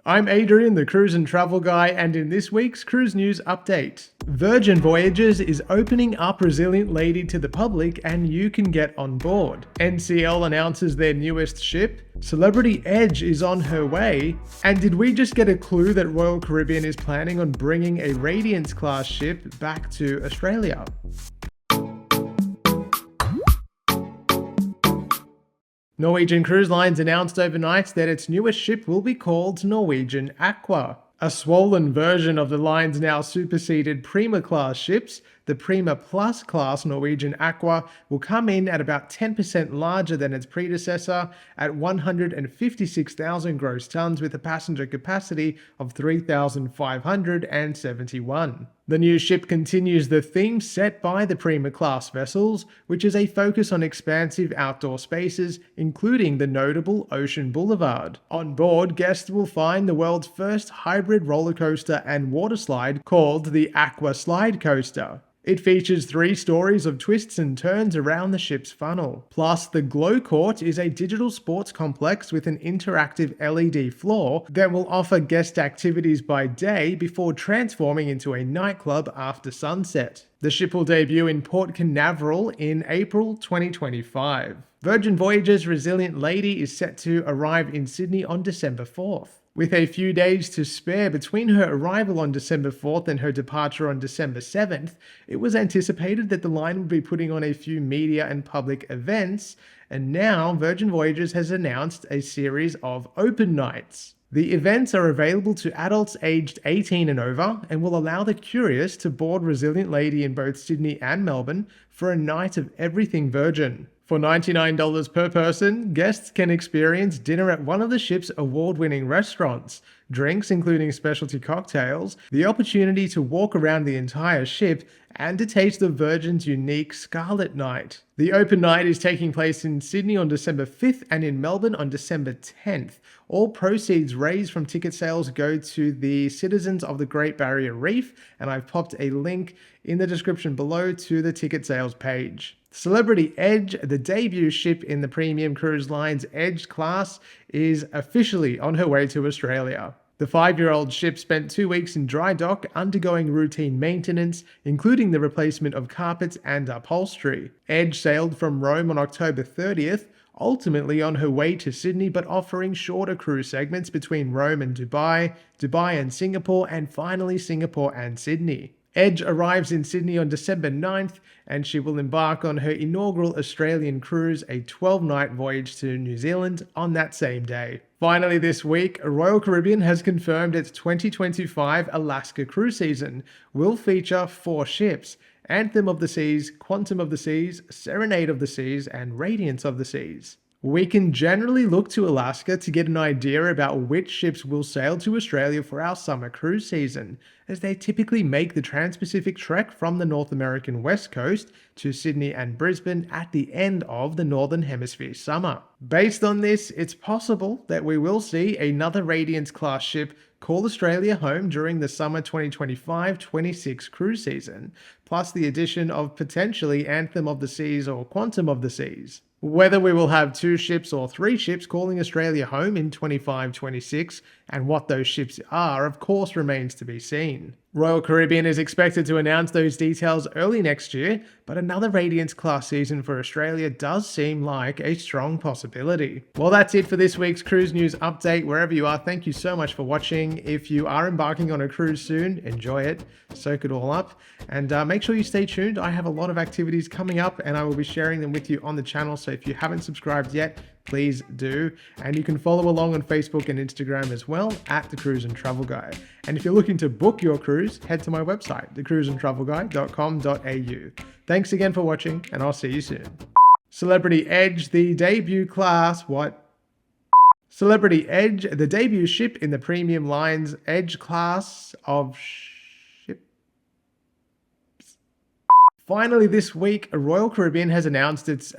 I'm Adrian, the cruise and travel guy, and in this week's cruise news update, Virgin Voyages is opening up Resilient Lady to the public and you can get on board. NCL announces their newest ship, Celebrity Edge is on her way, and did we just get a clue that Royal Caribbean is planning on bringing a Radiance class ship back to Australia? Norwegian Cruise Lines announced overnight that its newest ship will be called Norwegian Aqua. A swollen version of the line's now superseded Prima class ships, the Prima Plus class Norwegian Aqua will come in at about 10% larger than its predecessor at 156,000 gross tons with a passenger capacity of 3,571. The new ship continues the theme set by the Prima class vessels, which is a focus on expansive outdoor spaces, including the notable Ocean Boulevard. On board, guests will find the world's first hybrid roller coaster and water slide called the Aqua Slide Coaster. It features 3 stories of twists and turns around the ship's funnel. Plus, the Glow Court is a digital sports complex with an interactive LED floor that will offer guest activities by day before transforming into a nightclub after sunset. The ship will debut in Port Canaveral in April 2025. Virgin Voyages' Resilient Lady is set to arrive in Sydney on December 4th. With a few days to spare between her arrival on December 4th and her departure on December 7th, it was anticipated that the line would be putting on a few media and public events, and now Virgin Voyages has announced a series of open nights. The events are available to adults aged 18 and over and will allow the curious to board Resilient Lady in both Sydney and Melbourne for a night of everything Virgin. For $99 per person, guests can experience dinner at one of the ship's award-winning restaurants, drinks including specialty cocktails, the opportunity to walk around the entire ship, and to taste the Virgin's unique Scarlet Night. The open night is taking place in Sydney on December 5th and in Melbourne on December 10th. All proceeds raised from ticket sales go to the citizens of the Great Barrier Reef, and I've popped a link in the description below to the ticket sales page. Celebrity Edge, the debut ship in the Premium Cruise Line's Edge class, is officially on her way to Australia. The 5-year-old ship spent 2 weeks in dry dock undergoing routine maintenance, including the replacement of carpets and upholstery. Edge sailed from Rome on October 30th, ultimately on her way to Sydney but offering shorter cruise segments between Rome and Dubai, Dubai and Singapore, and finally Singapore and Sydney. Edge arrives in Sydney on December 9th, and she will embark on her inaugural Australian cruise, a 12-night voyage to New Zealand, on that same day. Finally this week, Royal Caribbean has confirmed its 2025 Alaska cruise season will feature 4 ships: Anthem of the Seas, Quantum of the Seas, Serenade of the Seas, and Radiance of the Seas. We can generally look to Alaska to get an idea about which ships will sail to Australia for our summer cruise season, as they typically make the Trans-Pacific trek from the North American West Coast to Sydney and Brisbane at the end of the Northern Hemisphere summer. Based on this, it's possible that we will see another Radiance class ship call Australia home during the summer 2025-26 cruise season, plus the addition of potentially Anthem of the Seas or Quantum of the Seas. Whether we will have 2 ships or 3 ships calling Australia home in 25-26 and what those ships are, of course, remains to be seen. Royal Caribbean is expected to announce those details early next year, but another Radiance class season for Australia does seem like a strong possibility. Well, that's it for this week's cruise news update. Wherever you are, thank you so much for watching. If you are embarking on a cruise soon, enjoy it, soak it all up, and make sure you stay tuned. I have a lot of activities coming up and I will be sharing them with you on the channel, so if you haven't subscribed yet, please do. And you can follow along on Facebook and Instagram as well at The Cruise and Travel Guy. And if you're looking to book your cruise, head to my website, thecruiseandtravelguy.com.au. Thanks again for watching, and I'll see you soon. Celebrity Edge, the debut class, Celebrity Edge, the debut ship in the Premium Line's Edge class of ships. Finally this week, Royal Caribbean has announced its